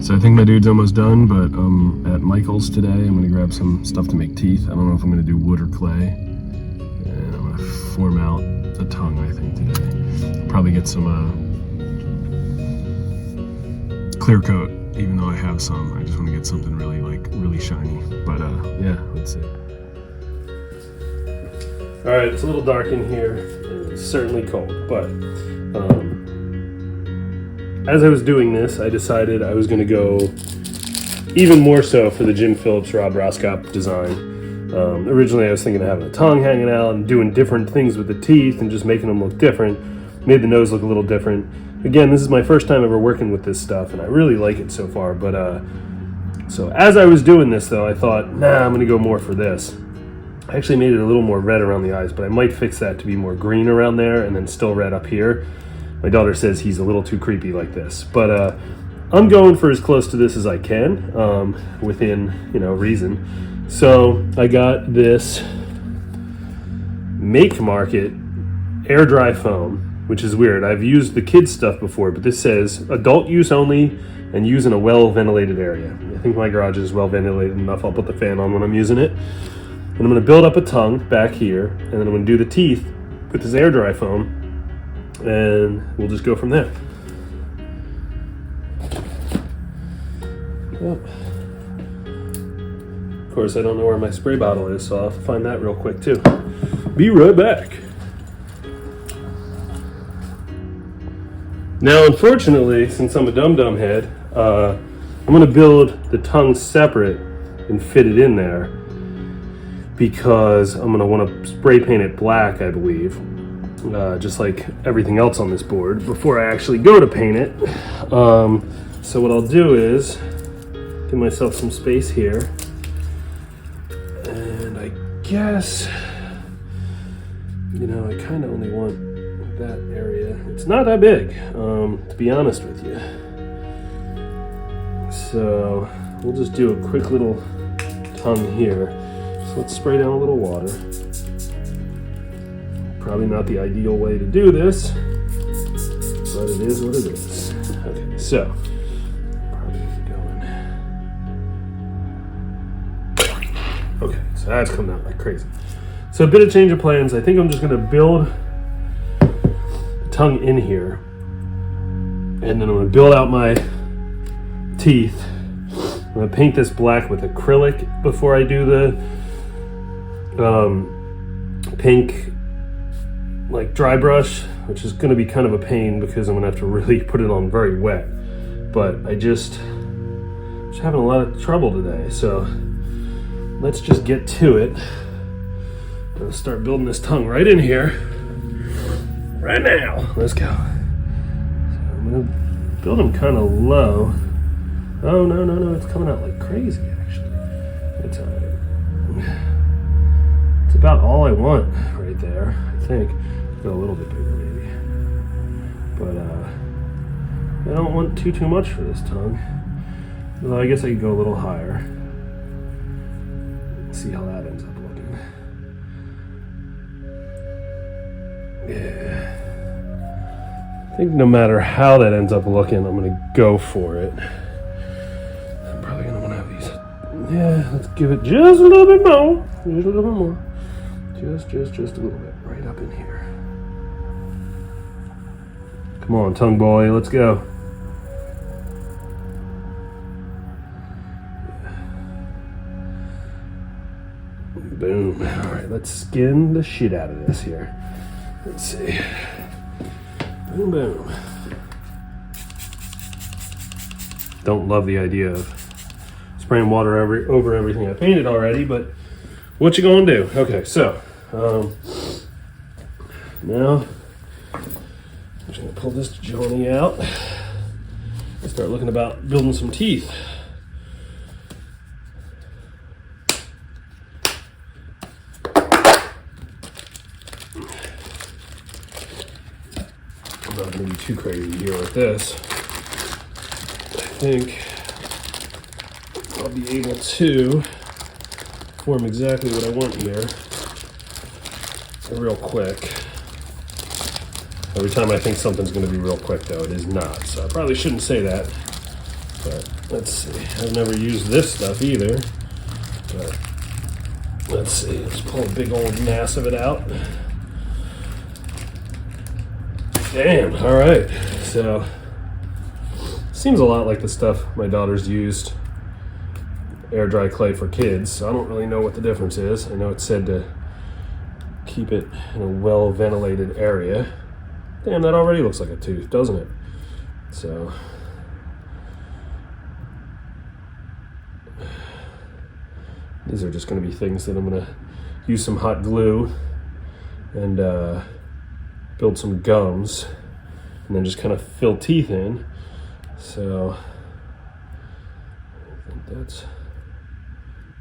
Speaker 1: So I think my dude's almost done, but at Michael's today. I'm gonna grab some stuff to make teeth. I don't know if I'm gonna do wood or clay. And I'm gonna form out the tongue, I think, today. Probably get some clear coat even though I have some. I just want to get something really shiny. But yeah, let's see. All right, it's a little dark in here. It's certainly cold, but as I was doing this, I decided I was going to go even more so for the Jim Phillips Rob Roskop design. Originally, I was thinking of having a tongue hanging out and doing different things with the teeth and just making them look different. Made the nose look a little different. Again, this is my first time ever working with this stuff, and I really like it so far. But so as I was doing this, though, I thought, nah, I'm going to go more for this. I actually made it a little more red around the eyes, but I might fix that to be more green around there and then still red up here. My daughter says he's a little too creepy like this, but I'm going for as close to this as I can, within reason. So I got this Make Market air dry foam, which is weird. I've used the kids stuff before, but this says adult use only and use in a well ventilated area. I think my garage is well ventilated enough. I'll put the fan on when I'm using it. And I'm going to build up a tongue back here, and then I'm going to do the teeth with this air dry foam, and we'll just go from there. Well, of course, I don't know where my spray bottle is, so I'll have to find that real quick too. Be right back. Now, unfortunately, since I'm a dum-dum head, I'm going to build the tongue separate and fit it in there, because I'm going to want to spray paint it black, I believe, just like everything else on this board, before I actually go to paint it. So what I'll do is give myself some space here, and I guess, I kind of only want that area. It's not that big, to be honest with you. So we'll just do a quick little tongue here. So let's spray down a little water. Probably not the ideal way to do this, but it is what it is. Okay, so probably going. Okay, so that's coming out like crazy. So a bit of change of plans. I think I'm just going to build the tongue in here, and then I'm going to build out my teeth. I'm going to paint this black with acrylic before I do the pink dry brush, which is going to be kind of a pain because I'm going to have to really put it on very wet. But I just having a lot of trouble today, so let's just get to it. I'll start building this tongue right in here right now. Let's go. So I'm going to build them kind of low. Oh, no, it's coming out like crazy, actually. It's all right. It's about all I want right there, I think. Go a little bit bigger, maybe. But, I don't want too much for this tongue. Although I guess I could go a little higher. See how that ends up looking. Yeah. I think no matter how that ends up looking, I'm going to go for it. I'm probably going to want to have these. Yeah, let's give it just a little bit more. Just a little bit more. Just a little bit. Right up in here. Come on, tongue boy, let's go. Boom. All right, let's skin the shit out of this here. Let's see. Boom, boom. Don't love the idea of spraying water over everything I painted already, but what you gonna do? Okay, so now I'm just gonna pull this Johnny out and start looking about building some teeth. I'm not gonna be too crazy here with this. I think I'll be able to form exactly what I want here real quick. Every time I think something's going to be real quick, though, it is not. So I probably shouldn't say that. But let's see. I've never used this stuff either. But let's see. Let's pull a big old mass of it out. Damn. All right. So Seems a lot like the stuff my daughter's used, air dry clay for kids, so I don't really know what the difference is. I know it's said to keep it in a well ventilated area. Damn, that already looks like a tooth, doesn't it? So these are just going to be things that I'm going to use some hot glue and build some gums and then just kind of fill teeth in. So I think that's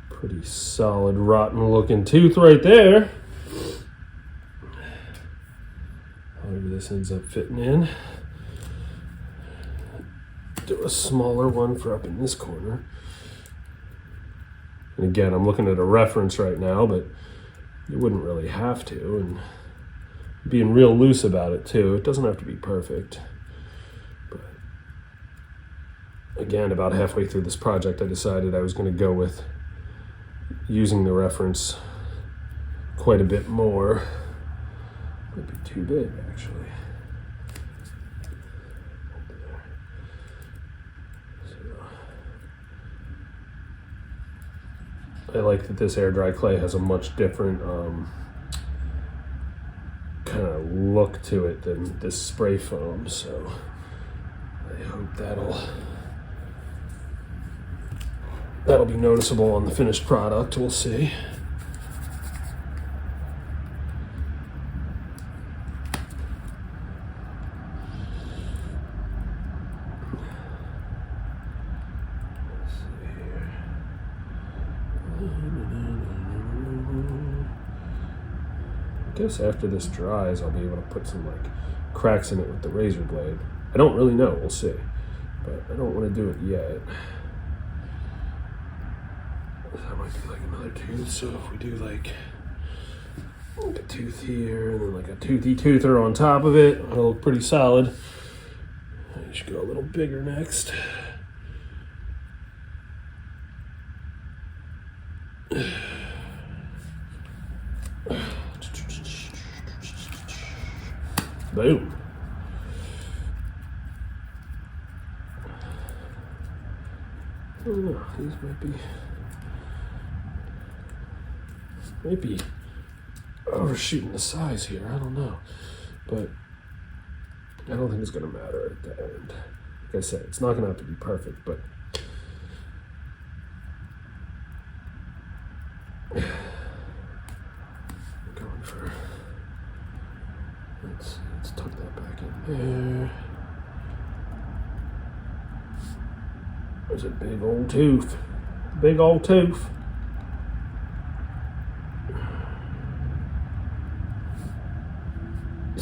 Speaker 1: pretty solid, rotten looking tooth right there. However this ends up fitting in. Do a smaller one for up in this corner. And again, I'm looking at a reference right now, but you wouldn't really have to. And being real loose about it too. It doesn't have to be perfect. But again, about halfway through this project, I decided I was going to go with using the reference quite a bit more. Might be too big, actually. I like that this air dry clay has a much different kind of look to it than this spray foam, so I hope that'll be noticeable on the finished product. We'll see. I guess after this dries, I'll be able to put some like cracks in it with the razor blade. I don't really know, we'll see, but I don't want to do it yet. That might be like another tooth, so if we do like a tooth here and then like a toothy toother on top of it, it'll look pretty solid. I should go a little bigger next. Boom. I don't know, these might be overshooting the size here, I don't know. But I don't think it's gonna matter at the end. Like I said, it's not gonna have to be perfect, but I'm going for, let's tuck that back in there. There's a big old tooth. Big old tooth.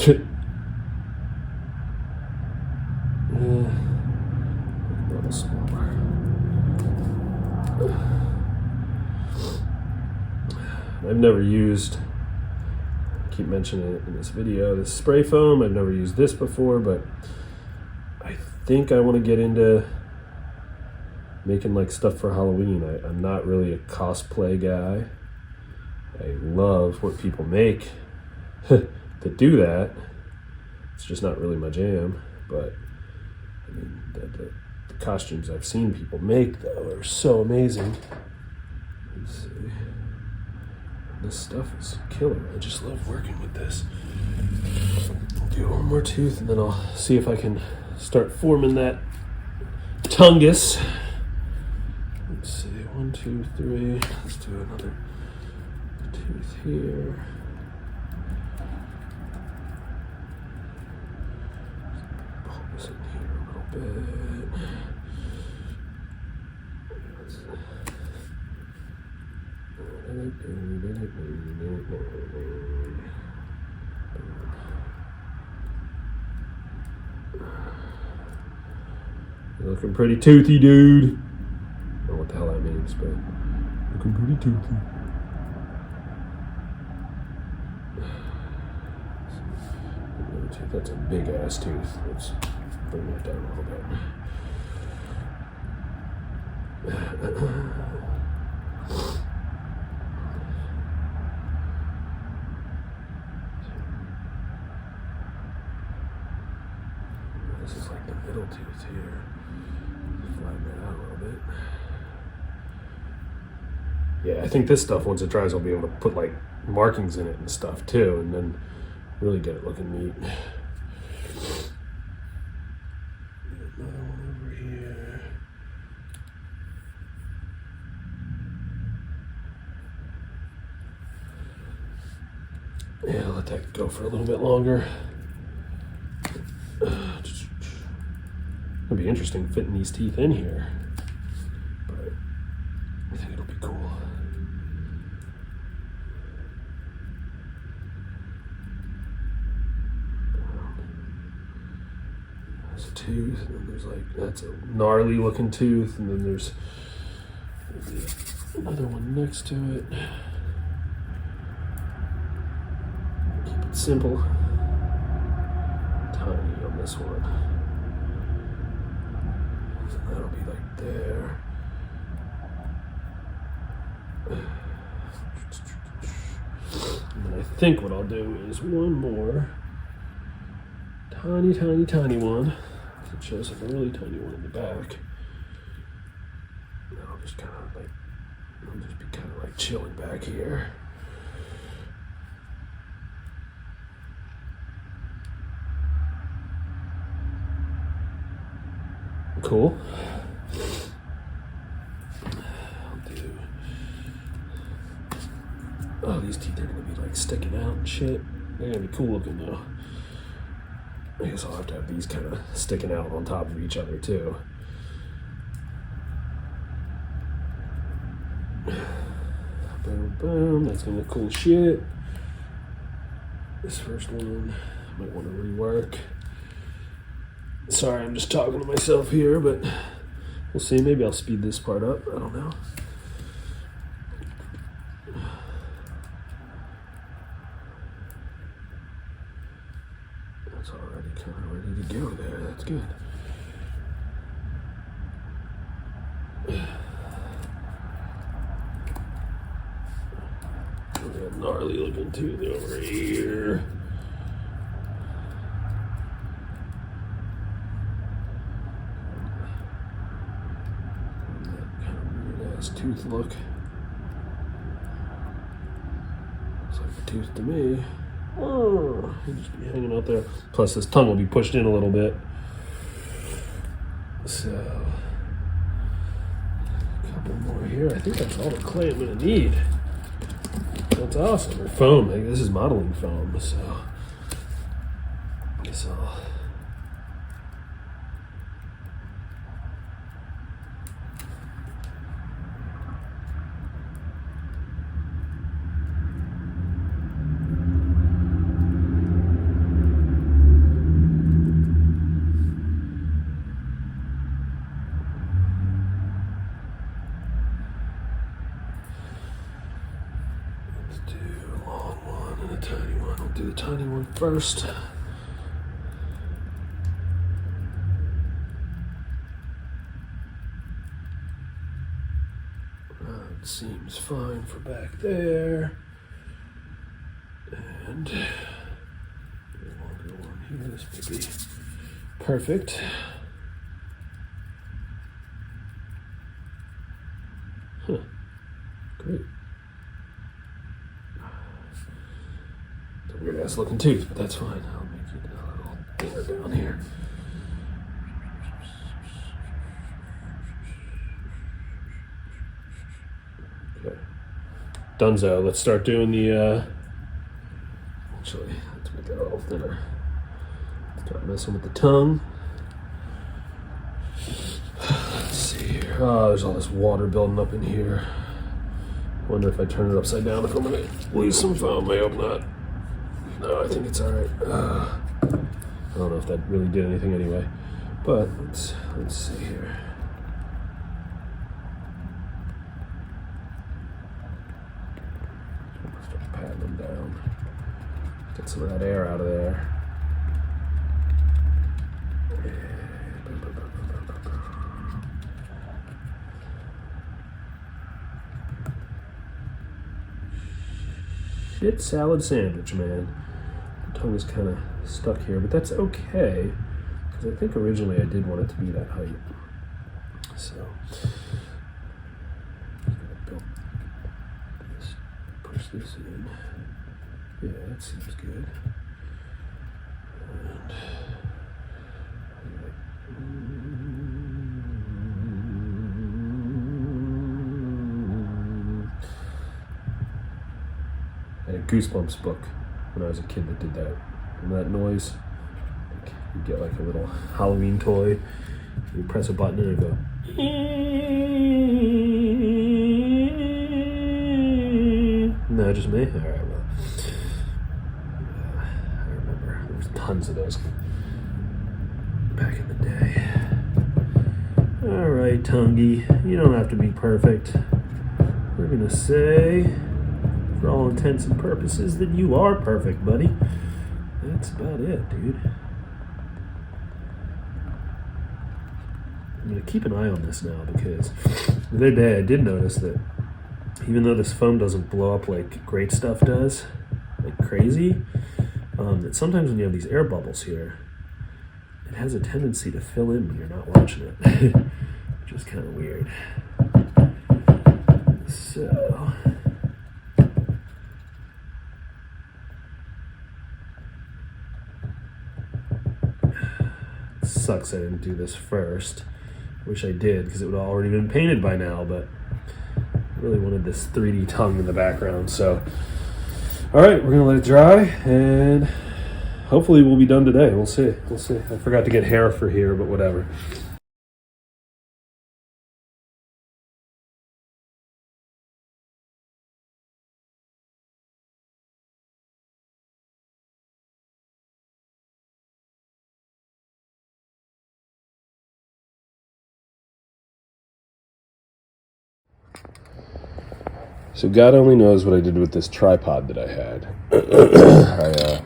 Speaker 1: A little smaller. I've never used, I keep mentioning it in this video, this spray foam. I've never used this before, but I think I want to get into making like stuff for Halloween. I'm not really a cosplay guy. I love what people make that do that. It's just not really my jam, but I mean, the costumes I've seen people make though are so amazing. Let's see. This stuff is killer. I just love working with this. I'll do one more tooth and then I'll see if I can start forming that tungus. Let's see, 1, 2, 3. Let's do another tooth here. Pull this in here a little bit. You're looking pretty toothy, dude. I don't know what the hell that means, but looking pretty toothy. That's a big ass tooth. Let's bring that down a little bit. This is like the middle tooth here. Yeah, I think this stuff, once it dries, I'll be able to put like markings in it and stuff too, and then really get it looking neat. Another one over here. Yeah, I'll let that go for a little bit longer. It'll be interesting fitting these teeth in here, but I think it'll be cool. There's a tooth, and then there's like, that's a gnarly looking tooth, and then there's another one next to it. Keep it simple. Tiny on this one. So that'll be like there. And then I think what I'll do is one more tiny one. It shows like a really tiny one in the back. And I'll just kind of like, I'll just be kind of like chilling back here. Cool. I'll do. Oh, these teeth are gonna be like sticking out and shit. They're gonna be cool looking though. I guess I'll have to have these kind of sticking out on top of each other too. Boom, boom. That's gonna look cool as shit. This first one I might want to rework. Sorry, I'm just talking to myself here, but we'll see. Maybe I'll speed this part up. I don't know. That's already kind of ready to go there. That's good. That gnarly looking tooth over here. Tooth look. Looks like a tooth to me. Oh, he'll just be hanging out there. Plus, this tongue will be pushed in a little bit. So, a couple more here. I think that's all the clay I'm gonna need. That's awesome. Or foam. Like, this is modeling foam, so I guess I'll. Do the tiny one first. That seems fine for back there. And the longer one here, this may be perfect. Huh. Great. Weird ass looking tooth, but that's fine. I'll make it a little bigger down here. Okay. Dunzo. Let's start doing the actually, let's make that a little thinner. Start messing with the tongue. Let's see here. Oh, there's all this water building up in here. Wonder if I turn it upside down if I'm gonna lose some foam. I hope not. No, I think it's all right. I don't know if that really did anything anyway, but let's see here. Start patting them down. Get some of that air out of there. Shit salad sandwich, man. The tongue is kind of stuck here, but that's okay, because I think originally I did want it to be that height. So, this in. Yeah, that seems good. I had a Goosebumps book when I was a kid that did that. Remember that noise? Like, you get like a little Halloween toy. You press a button and it go. No, just me? Alright, well. I remember there was tons of those back in the day. Alright, Tungy, you don't have to be perfect. We're gonna say, for all intents and purposes, that you are perfect, buddy. That's about it, dude. I'm gonna keep an eye on this now because the other day I did notice that even though this foam doesn't blow up like great stuff does, like crazy, that sometimes when you have these air bubbles here, it has a tendency to fill in when you're not watching it, which is kind of weird. So, it sucks I didn't do this first. Wish I did because it would have already been painted by now, but I really wanted this 3D tongue in the background. So, all right, we're gonna let it dry and hopefully we'll be done today. We'll see. I forgot to get hair for here, but whatever. So God only knows what I did with this tripod that I had. I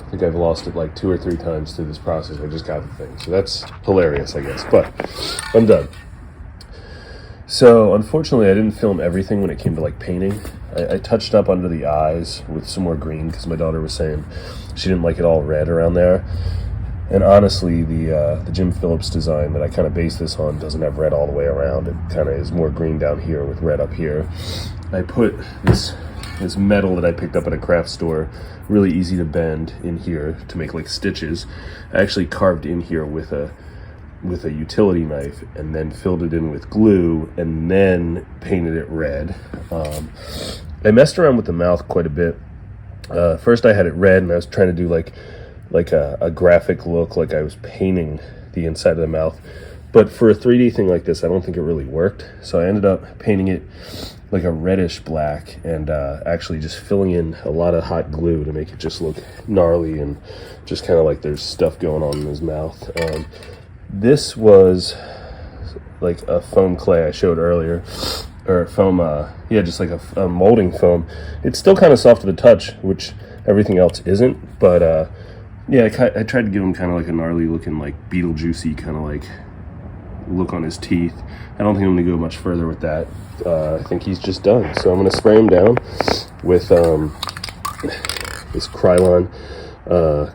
Speaker 1: think I've lost it like 2 or 3 times through this process. I just got the thing. So that's hilarious, I guess. But I'm done. So unfortunately, I didn't film everything when it came to like painting. I touched up under the eyes with some more green because my daughter was saying she didn't like it all red around there. And honestly, the Jim Phillips design that I kind of based this on doesn't have red all the way around. It kind of is more green down here with red up here. I put this metal that I picked up at a craft store, really easy to bend, in here to make like stitches. I actually carved in here with a utility knife and then filled it in with glue and then painted it red. I messed around with the mouth quite a bit. First I had it red and I was trying to do like a graphic look, like I was painting the inside of the mouth. But for a 3D thing like this, I don't think it really worked. So I ended up painting it like a reddish black and actually just filling in a lot of hot glue to make it just look gnarly and just kind of like there's stuff going on in his mouth. This was like a foam clay I showed earlier, or foam, just like a molding foam. It's still kind of soft to the touch, which everything else isn't, but yeah, I tried to give him kind of like a gnarly looking, like Beetlejuicy kind of like look on his teeth. I don't think I'm going to go much further with that. I think he's just done. So I'm going to spray him down with this Krylon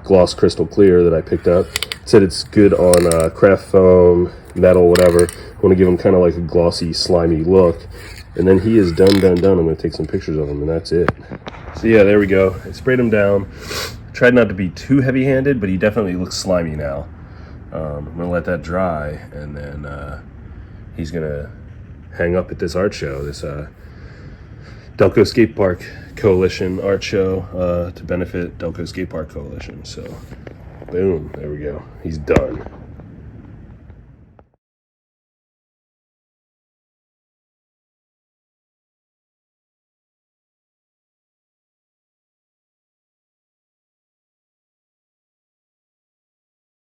Speaker 1: gloss crystal clear that I picked up. It said it's good on craft foam, metal, whatever. I want to give him kind of like a glossy, slimy look. And then he is done. I'm going to take some pictures of him, and that's it. So yeah, there we go. I sprayed him down. Tried not to be too heavy-handed, but he definitely looks slimy now. I'm going to let that dry, and then he's going to hang up at this art show, this Delco Skate Park Coalition art show to benefit Delco Skate Park Coalition. So, boom, there we go. He's done.